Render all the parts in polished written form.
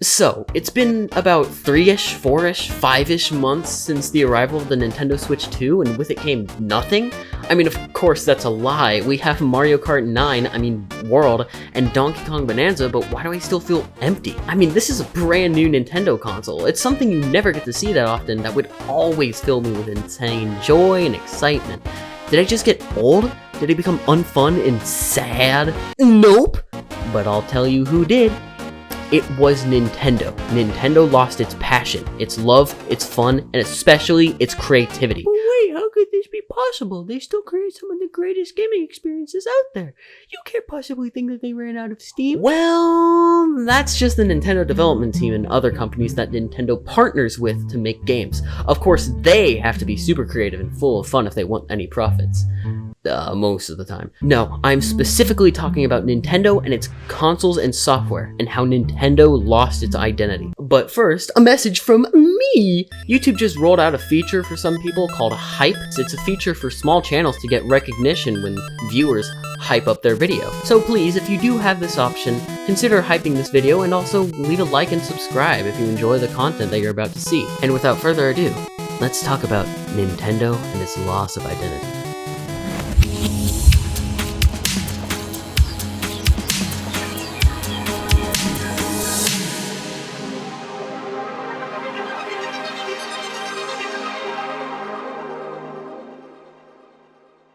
So, it's been about 3-ish, 4-ish, 5-ish months since the arrival of the Nintendo Switch 2, and with it came nothing? I mean, of course, that's a lie. We have Mario Kart 9, World, and Donkey Kong Bonanza, but why do I still feel empty? I mean, this is a brand new Nintendo console. It's something you never get to see that often that would always fill me with insane joy and excitement. Did I just get old? Did it become unfun and sad? Nope! But I'll tell you who did. It was Nintendo. Nintendo lost its passion, its love, its fun, and especially its creativity. But wait, how could this be possible? They still create some of the greatest gaming experiences out there. You can't possibly think that they ran out of steam. Well, that's just the Nintendo development team and other companies that Nintendo partners with to make games. Of course, they have to be super creative and full of fun if they want any profits. Most of the time. No, I'm specifically talking about Nintendo and its consoles and software, and how Nintendo lost its identity. But first, a message from me! YouTube just rolled out a feature for some people called Hype. It's a feature for small channels to get recognition when viewers hype up their video. So please, if you do have this option, consider hyping this video and also leave a like and subscribe if you enjoy the content that you're about to see. And without further ado, let's talk about Nintendo and its loss of identity.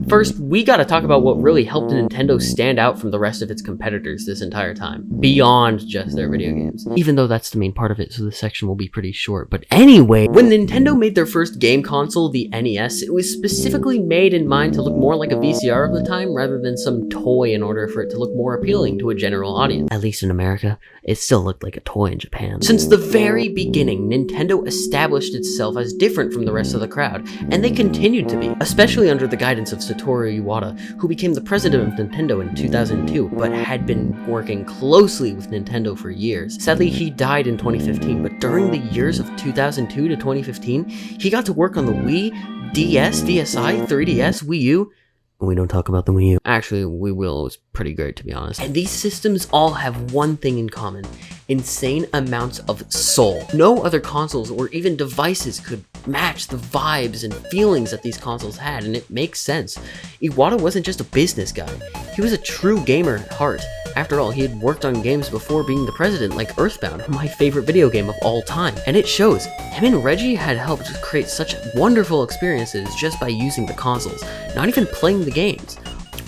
First, we gotta talk about what really helped Nintendo stand out from the rest of its competitors this entire time, beyond just their video games. Even though that's the main part of it, so this section will be pretty short. But anyway, when Nintendo made their first game console, the NES, it was specifically made in mind to look more like a VCR of the time rather than some toy in order for it to look more appealing to a general audience. At least in America, it still looked like a toy in Japan. Since the very beginning, Nintendo established itself as different from the rest of the crowd, and they continued to be, especially under the guidance of Satoru Iwata, who became the president of Nintendo in 2002, but had been working closely with Nintendo for years. Sadly, he died in 2015, but during the years of 2002 to 2015, he got to work on the Wii, DS, DSi, 3DS, Wii U. We don't talk about the Wii U. Actually, we will. It was pretty great, to be honest. And these systems all have one thing in common: insane amounts of soul. No other consoles or even devices could match the vibes and feelings that these consoles had, and it makes sense. Iwata wasn't just a business guy. He was a true gamer at heart. After all, he had worked on games before being the president, like Earthbound, my favorite video game of all time. And it shows. Him and Reggie had helped create such wonderful experiences just by using the consoles, not even playing the games.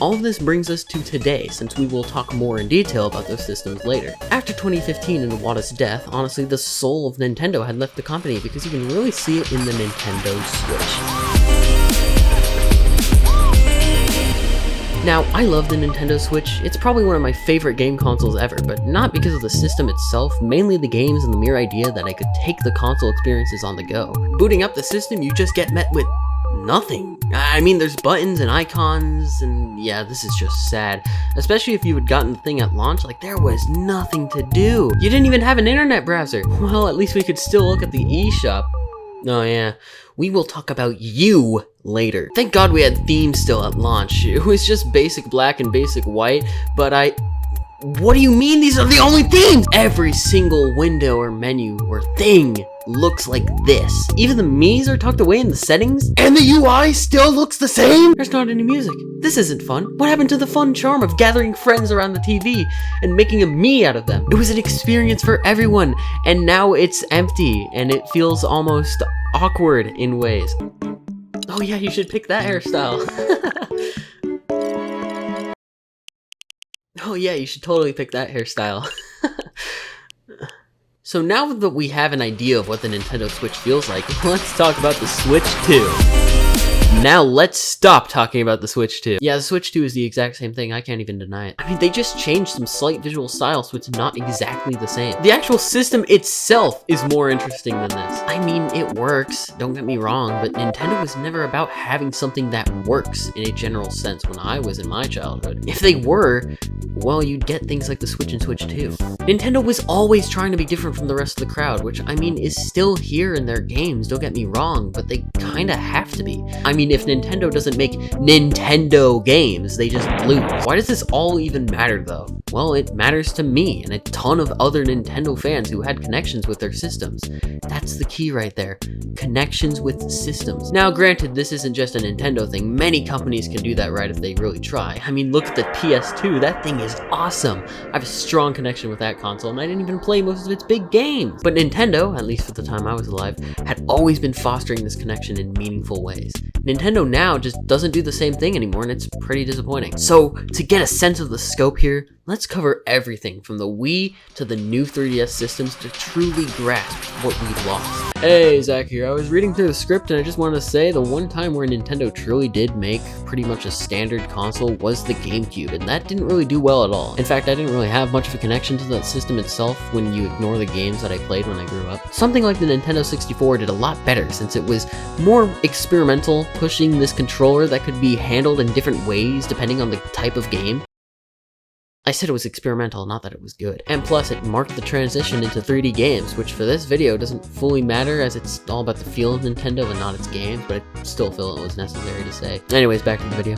All of this brings us to today, since we will talk more in detail about those systems later. After 2015 and Iwata's death, honestly, the soul of Nintendo had left the company, because you can really see it in the Nintendo Switch. Now, I love the Nintendo Switch. It's probably one of my favorite game consoles ever, but not because of the system itself, mainly the games and the mere idea that I could take the console experiences on the go. Booting up the system, you just get met with nothing. I mean, there's buttons and icons, and yeah, this is just sad. Especially if you had gotten the thing at launch, like, there was nothing to do. You didn't even have an internet browser. Well, at least we could still look at the eShop. Oh yeah, we will talk about you later. Thank God we had themes still at launch. It was just basic black and basic white, but what do you mean these are the only themes? Every single window or menu or thing looks like this. Even the Mii's are tucked away in the settings, and the UI still looks the same? There's not any music. This isn't fun. What happened to the fun charm of gathering friends around the TV and making a Mii out of them? It was an experience for everyone, and now it's empty, and it feels almost awkward in ways. Oh yeah, you should pick that hairstyle. Oh yeah, you should totally pick that hairstyle. So now that we have an idea of what the Nintendo Switch feels like, let's talk about the Switch 2. Now let's stop talking about the Switch 2. Yeah, the Switch 2 is the exact same thing, I can't even deny it. I mean, they just changed some slight visual styles so it's not exactly the same. The actual system itself is more interesting than this. I mean, it works, don't get me wrong, but Nintendo was never about having something that works in a general sense when I was in my childhood. If they were, well, you'd get things like the Switch and Switch 2. Nintendo was always trying to be different from the rest of the crowd, which, I mean, is still here in their games, don't get me wrong, but they kinda have to be. I mean, mean, if Nintendo doesn't make Nintendo games, they just lose. Why does this all even matter though? Well, it matters to me and a ton of other Nintendo fans who had connections with their systems. That's the key right there. Connections with systems. Now, granted, this isn't just a Nintendo thing. Many companies can do that right if they really try. I mean, look at the PS2. That thing is awesome. I have a strong connection with that console, and I didn't even play most of its big games. But Nintendo, at least for the time I was alive, had always been fostering this connection in meaningful ways. Nintendo now just doesn't do the same thing anymore, and it's pretty disappointing. So, to get a sense of the scope here, let's cover everything from the Wii to the new 3DS systems to truly grasp what we lost. Hey, Zach here. I was reading through the script and I just wanted to say the one time where Nintendo truly did make pretty much a standard console was the GameCube, and that didn't really do well at all. In fact, I didn't really have much of a connection to that system itself when you ignore the games that I played when I grew up. Something like the Nintendo 64 did a lot better since it was more experimental, pushing this controller that could be handled in different ways depending on the type of game. I said it was experimental, not that it was good. And plus, it marked the transition into 3D games, which for this video doesn't fully matter as it's all about the feel of Nintendo and not its games, but I still feel it was necessary to say. Anyways, back to the video.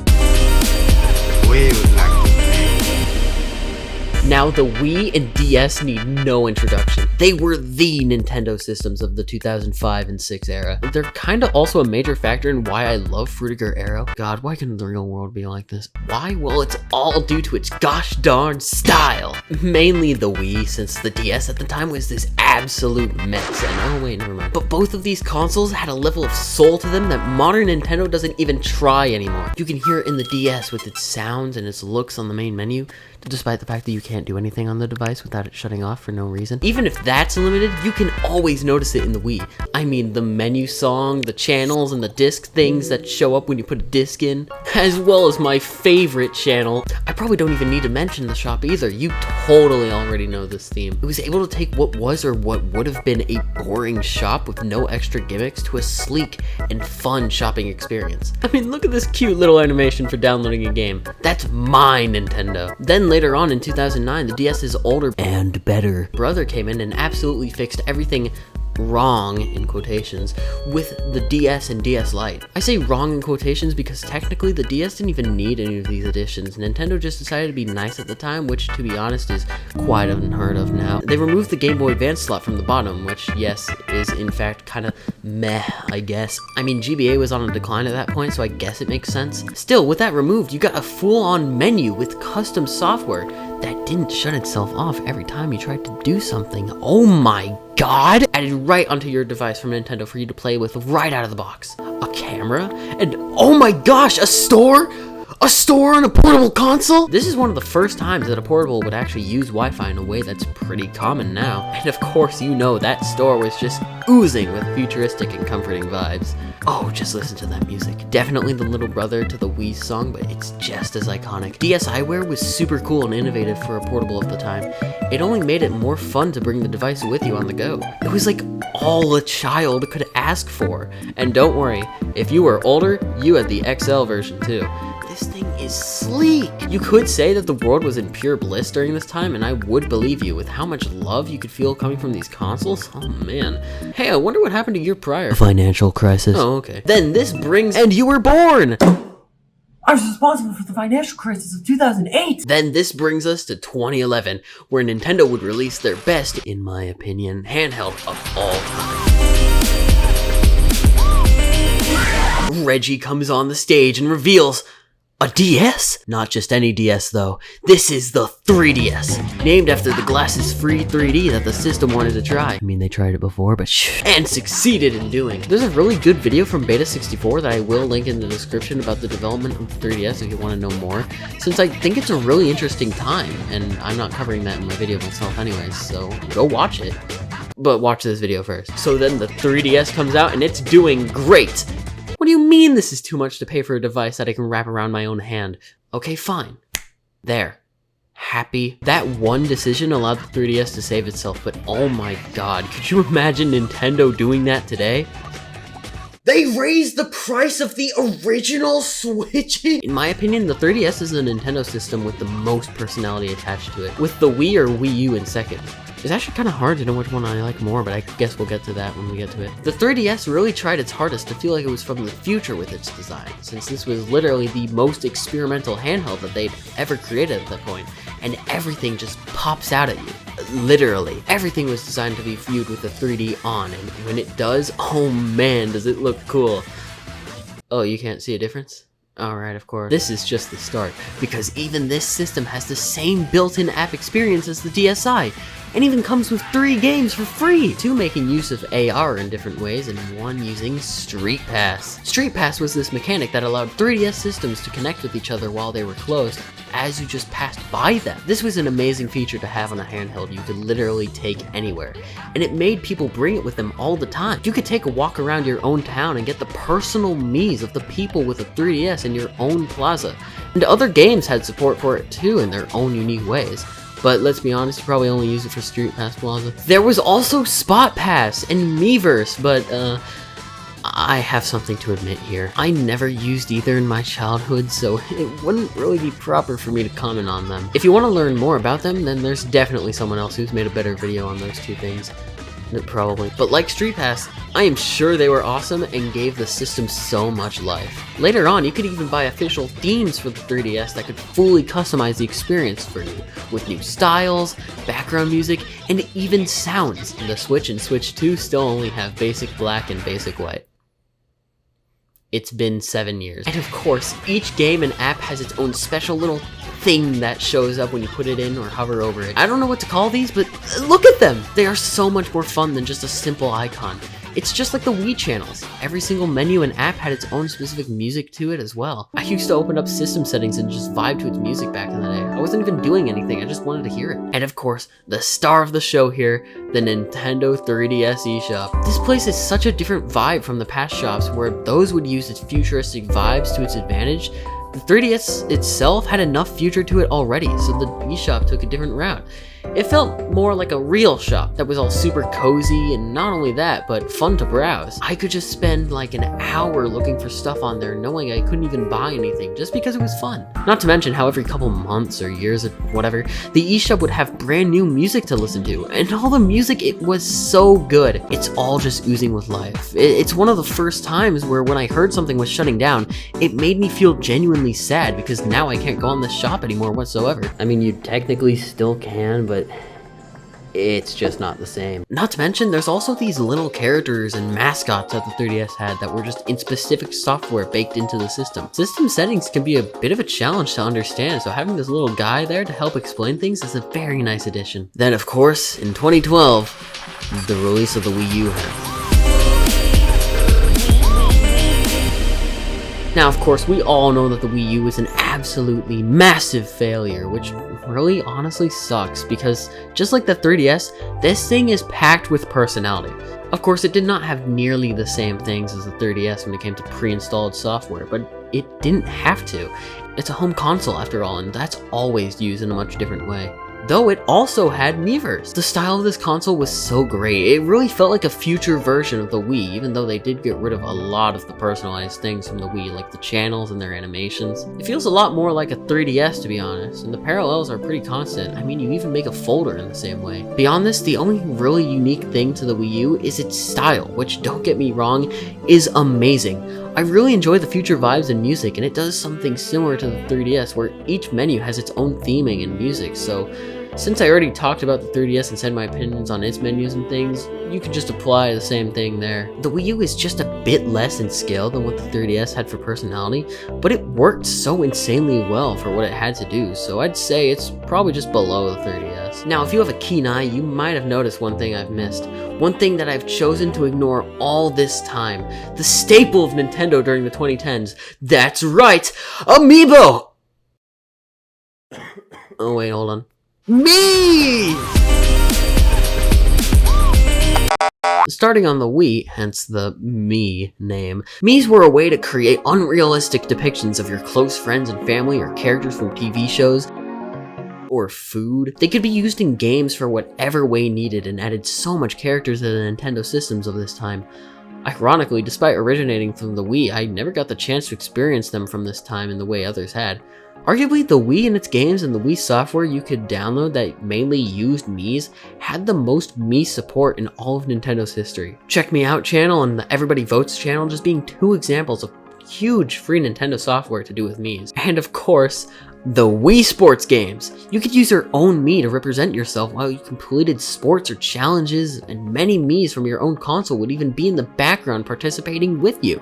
Now, the Wii and DS need no introduction. They were the Nintendo systems of the 2005 and 6 era. They're kinda also a major factor in why I love Frutiger Arrow. God, why couldn't the real world be like this? Why? Well, it's all due to its gosh darn style. Mainly the Wii, since the DS at the time was this absolute mess. And oh wait, never mind. But both of these consoles had a level of soul to them that modern Nintendo doesn't even try anymore. You can hear it in the DS with its sounds and its looks on the main menu, despite the fact that you can't do anything on the device without it shutting off for no reason. Even if that's limited, you can always notice it in the Wii. I mean, the menu song, the channels, and the disc things that show up when you put a disc in, as well as my favorite channel. I probably don't even need to mention the shop either. You totally already know this theme. It was able to take what was or what would have been a boring shop with no extra gimmicks to a sleek and fun shopping experience. I mean, look at this cute little animation for downloading a game. That's my Nintendo. Then later on in 2009, the DS's older and better brother came in and absolutely fixed everything wrong, in quotations, with the DS and DS Lite. I say wrong in quotations because technically the DS didn't even need any of these additions. Nintendo just decided to be nice at the time, which to be honest is quite unheard of now. They removed the Game Boy Advance slot from the bottom, which yes, is in fact kind of meh, I guess. I mean, GBA was on a decline at that point, so I guess it makes sense. Still, with that removed, you got a full-on menu with custom software that didn't shut itself off every time you tried to do something. Oh my god! Added right onto your device from Nintendo for you to play with right out of the box. A camera? And oh my gosh, a store? A store on a portable console? This is one of the first times that a portable would actually use Wi-Fi in a way that's pretty common now. And of course, you know that store was just oozing with futuristic and comforting vibes. Oh, just listen to that music. Definitely the little brother to the Wii song, but it's just as iconic. DSiWare was super cool and innovative for a portable of the time. It only made it more fun to bring the device with you on the go. It was like all a child could ask for. And don't worry, if you were older, you had the XL version too. This thing is sleek. You could say that the world was in pure bliss during this time, and I would believe you with how much love you could feel coming from these consoles. Oh man. Hey, I wonder what happened a year prior. A financial crisis. Oh, okay. Then this brings... And you were born! I was responsible for the financial crisis of 2008! Then this brings us to 2011, where Nintendo would release their best, in my opinion, handheld of all time. Reggie comes on the stage and reveals a DS? Not just any DS though. This is the 3DS, named after the glasses-free 3D that the system wanted to try. I mean, they tried it before, but shh. And succeeded in doing. There's a really good video from Beta64 that I will link in the description about the development of the 3DS if you want to know more, since I think it's a really interesting time, and I'm not covering that in my video myself anyways, so go watch it. But watch this video first. So then the 3DS comes out and it's doing great. What do you mean this is too much to pay for a device that I can wrap around my own hand? Okay, fine. There. Happy. That one decision allowed the 3DS to save itself, but oh my god, could you imagine Nintendo doing that today? They raised the price of the original Switch! In my opinion, the 3DS is the Nintendo system with the most personality attached to it, with the Wii or Wii U in second. It's actually kind of hard to know which one I like more, but I guess we'll get to that when we get to it. The 3DS really tried its hardest to feel like it was from the future with its design, since this was literally the most experimental handheld that they'd ever created at that point, and everything just pops out at you. Literally. Everything was designed to be viewed with the 3D on, and when it does, oh man, does it look cool. Oh, you can't see a difference? Alright, of course. This is just the start, because even this system has the same built-in app experience as the DSi, and even comes with 3 games for free! 2 making use of AR in different ways, and 1 using Street Pass. Street Pass was this mechanic that allowed 3DS systems to connect with each other while they were closed, as you just passed by them. This was an amazing feature to have on a handheld you could literally take anywhere, and it made people bring it with them all the time. You could take a walk around your own town and get the personal Miis of the people with a 3DS in your own plaza. And other games had support for it too in their own unique ways. But let's be honest, you probably only use it for Street Pass Plaza. There was also Spot Pass and Miiverse, but I have something to admit here. I never used either in my childhood, so it wouldn't really be proper for me to comment on them. If you want to learn more about them, then there's definitely someone else who's made a better video on those 2 things. Probably. But like Street Pass, I am sure they were awesome and gave the system so much life. Later on, you could even buy official themes for the 3DS that could fully customize the experience for you, with new styles, background music, and even sounds. The Switch and Switch 2 still only have basic black and basic white. It's been 7 years. And of course, each game and app has its own special little thing that shows up when you put it in or hover over it. I don't know what to call these, but look at them! They are so much more fun than just a simple icon. It's just like the Wii channels. Every single menu and app had its own specific music to it as well. I used to open up system settings and just vibe to its music back in the day. I wasn't even doing anything, I just wanted to hear it. And of course, the star of the show here, the Nintendo 3DS eShop. This place is such a different vibe from the past shops where those would use its futuristic vibes to its advantage. The 3DS itself had enough future to it already, so the eShop took a different route. It felt more like a real shop that was all super cozy, and not only that, but fun to browse. I could just spend like an hour looking for stuff on there knowing I couldn't even buy anything just because it was fun. Not to mention how every couple months or years or whatever, the eShop would have brand new music to listen to, and all the music, it was so good. It's all just oozing with life. It's one of the first times where when I heard something was shutting down, it made me feel genuinely sad because now I can't go on this shop anymore whatsoever. I mean, you technically still can, but it's just not the same. Not to mention, there's also these little characters and mascots that the 3DS had that were just in specific software baked into the system. System settings can be a bit of a challenge to understand, so having this little guy there to help explain things is a very nice addition. Then, of course, in 2012, the release of the Wii U happened. Now, of course, we all know that the Wii U was an absolutely massive failure, which really honestly sucks because just like the 3DS, this thing is packed with personality. Of course, it did not have nearly the same things as the 3DS when it came to pre-installed software, but it didn't have to. It's a home console after all, and that's always used in a much different way. Though it also had Miiverse. The style of this console was so great, it really felt like a future version of the Wii, even though they did get rid of a lot of the personalized things from the Wii, like the channels and their animations. It feels a lot more like a 3DS to be honest, and the parallels are pretty constant. I mean, you even make a folder in the same way. Beyond this, the only really unique thing to the Wii U is its style, which, don't get me wrong, is amazing. I really enjoy the future vibes and music, and it does something similar to the 3DS where each menu has its own theming and music, so since I already talked about the 3DS and said my opinions on its menus and things, you could just apply the same thing there. The Wii U is just a bit less in scale than what the 3DS had for personality, but it worked so insanely well for what it had to do, so I'd say it's probably just below the 3DS. Now, if you have a keen eye, you might have noticed one thing I've missed. One thing that I've chosen to ignore all this time. The staple of Nintendo during the 2010s. That's right! Amiibo! Oh wait, hold on. Mii's! Starting on the Wii, hence the Mii name, Mii's were a way to create unrealistic depictions of your close friends and family or characters from TV shows or food. They could be used in games for whatever way needed and added so much character to the Nintendo systems of this time. Ironically, despite originating from the Wii, I never got the chance to experience them from this time in the way others had. Arguably, the Wii and its games and the Wii software you could download that mainly used Miis had the most Mii support in all of Nintendo's history. Check Me Out channel and the Everybody Votes channel just being two examples of huge free Nintendo software to do with Miis. And of course, the Wii Sports games. You could use your own Mii to represent yourself while you completed sports or challenges, and many Miis from your own console would even be in the background participating with you.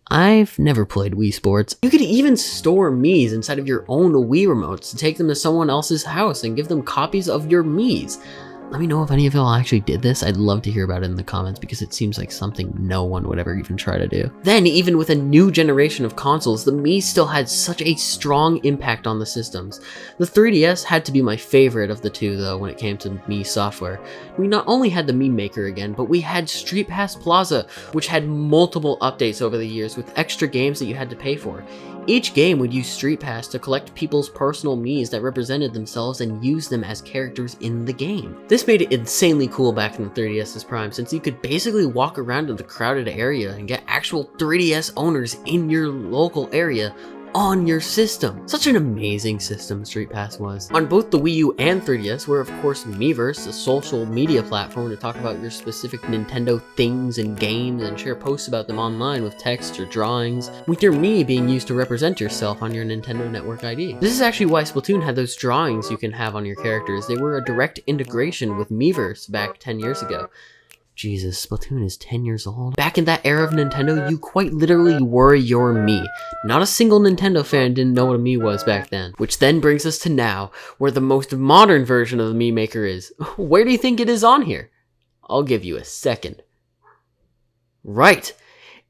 I've never played Wii Sports. You could even store Miis inside of your own Wii remotes to take them to someone else's house and give them copies of your Miis. Let me know if any of y'all actually did this. I'd love to hear about it in the comments because it seems like something no one would ever even try to do. Then, even with a new generation of consoles, the Mii still had such a strong impact on the systems. The 3DS had to be my favorite of the two though when it came to Mii software. We not only had the Mii Maker again, but we had Street Pass Plaza, which had multiple updates over the years with extra games that you had to pay for. Each game would use Street Pass to collect people's personal Miis that represented themselves and use them as characters in the game. This made it insanely cool back in the 3DS's prime, since you could basically walk around in the crowded area and get actual 3DS owners in your local area on your system. Such an amazing system Street Pass was. On both the Wii U and 3DS were of course Miiverse, a social media platform to talk about your specific Nintendo things and games and share posts about them online with text or drawings, with your Mii being used to represent yourself on your Nintendo Network ID. This is actually why Splatoon had those drawings you can have on your characters. They were a direct integration with Miiverse back 10 years ago. Jesus, Splatoon is 10 years old. Back in that era of Nintendo, you quite literally were your Mii. Not a single Nintendo fan didn't know what a Mii was back then. Which then brings us to now, where the most modern version of the Mii Maker is. Where do you think it is on here? I'll give you a second. Right!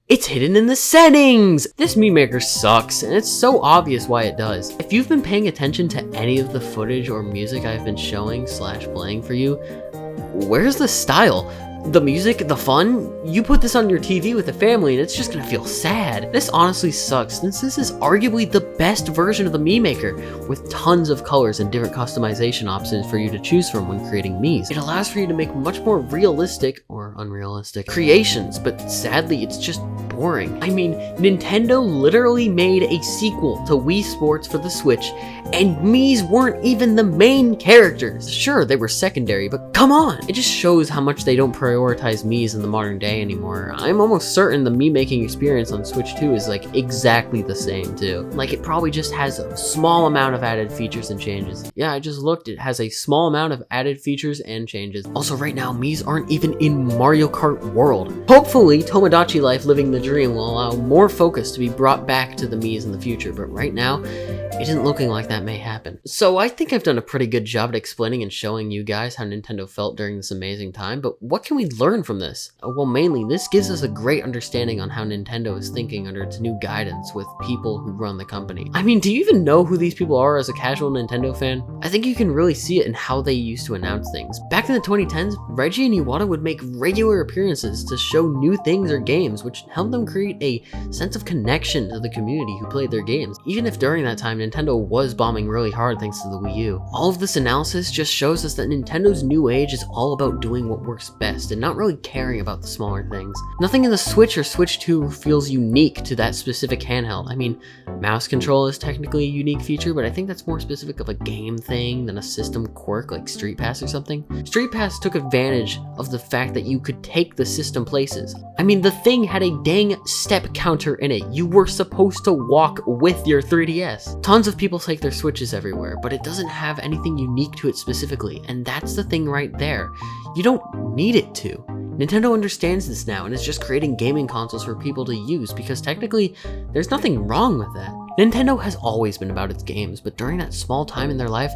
It's hidden in the settings! This Mii Maker sucks, and it's so obvious why it does. If you've been paying attention to any of the footage or music I've been showing / playing for you, where's the style? The music, the fun? You put this on your TV with the family and it's just gonna feel sad. This honestly sucks, since this is arguably the best version of the Mii Maker, with tons of colors and different customization options for you to choose from when creating Miis. It allows for you to make much more realistic, or unrealistic, creations, but sadly it's just boring. I mean, Nintendo literally made a sequel to Wii Sports for the Switch, and Miis weren't even the main characters. Sure, they were secondary, but come on! It just shows how much they don't prioritize Miis in the modern day anymore. I'm almost certain the Mii making experience on Switch 2 is like exactly the same too. Like it probably just has a small amount of added features and changes. Yeah, I just looked, it has a small amount of added features and changes. Also right now, Miis aren't even in Mario Kart World. Hopefully, Tomodachi Life Living the Dream will allow more focus to be brought back to the Miis in the future, but right now, it isn't looking like that may happen. So I think I've done a pretty good job at explaining and showing you guys how Nintendo felt during this amazing time, but what can we learn from this? Well, mainly, this gives us a great understanding on how Nintendo is thinking under its new guidance with people who run the company. I mean, do you even know who these people are as a casual Nintendo fan? I think you can really see it in how they used to announce things. Back in the 2010s, Reggie and Iwata would make regular appearances to show new things or games, which helped them create a sense of connection to the community who played their games. Even if during that time, Nintendo was bombing really hard thanks to the Wii U. All of this analysis just shows us that Nintendo's new age is all about doing what works best and not really caring about the smaller things. Nothing in the Switch or Switch 2 feels unique to that specific handheld. I mean, mouse control is technically a unique feature, but I think that's more specific of a game thing than a system quirk like Street Pass or something. Street Pass took advantage of the fact that you could take the system places. I mean, the thing had a dang step counter in it. You were supposed to walk with your 3DS. Tons of people take their Switches everywhere, but it doesn't have anything unique to it specifically, and that's the thing right there. You don't need it to. Nintendo understands this now and is just creating gaming consoles for people to use because technically, there's nothing wrong with that. Nintendo has always been about its games, but during that small time in their life,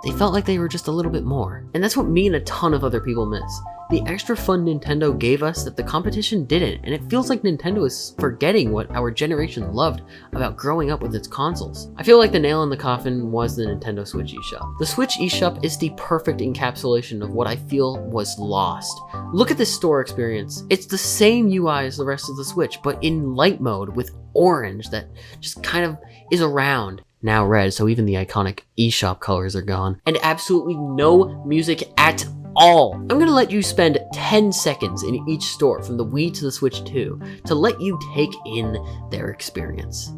they felt like they were just a little bit more. And that's what me and a ton of other people miss. The extra fun Nintendo gave us that the competition didn't, and it feels like Nintendo is forgetting what our generation loved about growing up with its consoles. I feel like the nail in the coffin was the Nintendo Switch eShop. The Switch eShop is the perfect encapsulation of what I feel was lost. Look at this store experience. It's the same UI as the rest of the Switch, but in light mode with orange that just kind of is around. Now red, so even the iconic eShop colors are gone. And absolutely no music at all. I'm gonna let you spend 10 seconds in each store from the Wii to the Switch 2 to let you take in their experience.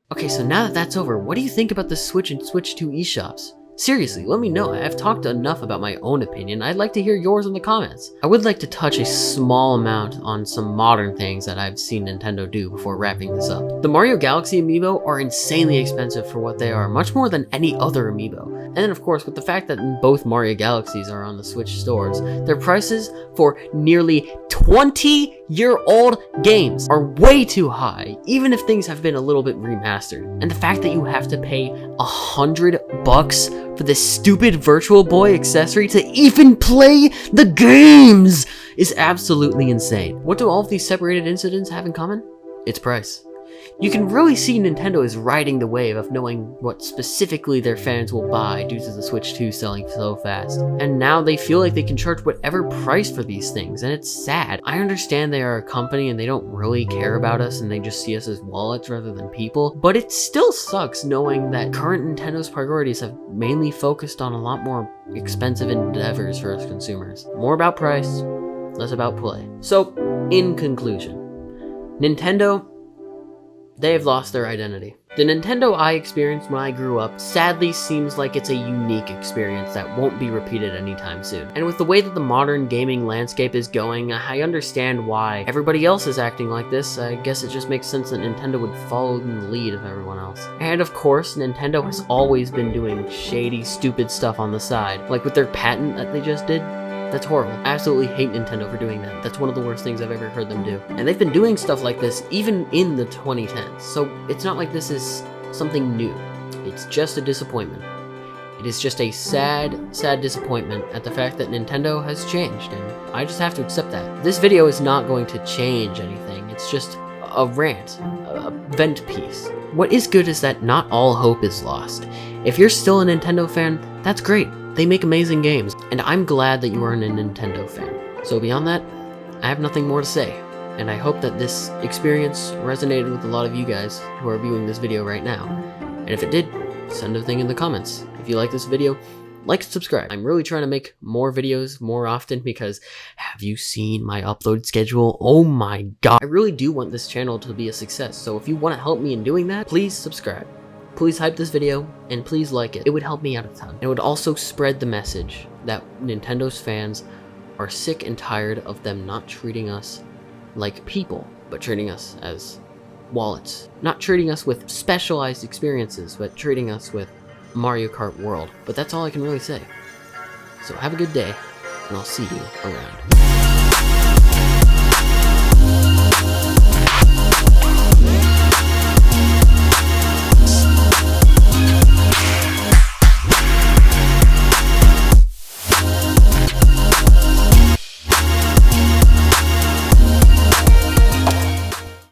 Okay, so now that that's over, what do you think about the Switch and Switch 2 eShops? Seriously, let me know. I've talked enough about my own opinion. I'd like to hear yours in the comments. I would like to touch a small amount on some modern things that I've seen Nintendo do before wrapping this up. The Mario Galaxy amiibo are insanely expensive for what they are, much more than any other amiibo. And then of course, with the fact that both Mario Galaxies are on the Switch stores, their prices for nearly 20-year-old games are way too high, even if things have been a little bit remastered. And the fact that you have to pay $100 for this stupid Virtual Boy accessory to even play the games is absolutely insane. What do all of these separated incidents have in common? It's price. You can really see Nintendo is riding the wave of knowing what specifically their fans will buy due to the Switch 2 selling so fast. And now they feel like they can charge whatever price for these things, and it's sad. I understand they are a company and they don't really care about us and they just see us as wallets rather than people, but it still sucks knowing that current Nintendo's priorities have mainly focused on a lot more expensive endeavors for us consumers. More about price, less about play. So, in conclusion, Nintendo, they have lost their identity. The Nintendo I experienced when I grew up sadly seems like it's a unique experience that won't be repeated anytime soon. And with the way that the modern gaming landscape is going, I understand why everybody else is acting like this. I guess it just makes sense that Nintendo would follow in the lead of everyone else. And of course, Nintendo has always been doing shady, stupid stuff on the side. Like with their patent that they just did. That's horrible. I absolutely hate Nintendo for doing that. That's one of the worst things I've ever heard them do. And they've been doing stuff like this even in the 2010s. So it's not like this is something new. It's just a disappointment. It is just a sad, sad disappointment at the fact that Nintendo has changed, and I just have to accept that. This video is not going to change anything. It's just a rant, a vent piece. What is good is that not all hope is lost. If you're still a Nintendo fan, that's great. They make amazing games, and I'm glad that you are a Nintendo fan. So beyond that, I have nothing more to say, and I hope that this experience resonated with a lot of you guys who are viewing this video right now. And if it did, send a thing in the comments. If you like this video, like and subscribe. I'm really trying to make more videos more often because have you seen my upload schedule? Oh my god. I really do want this channel to be a success, so if you want to help me in doing that, please subscribe. Please hype this video, and please like it. It would help me out a ton. It would also spread the message that Nintendo's fans are sick and tired of them not treating us like people, but treating us as wallets. Not treating us with specialized experiences, but treating us with Mario Kart World. But that's all I can really say. So have a good day, and I'll see you around.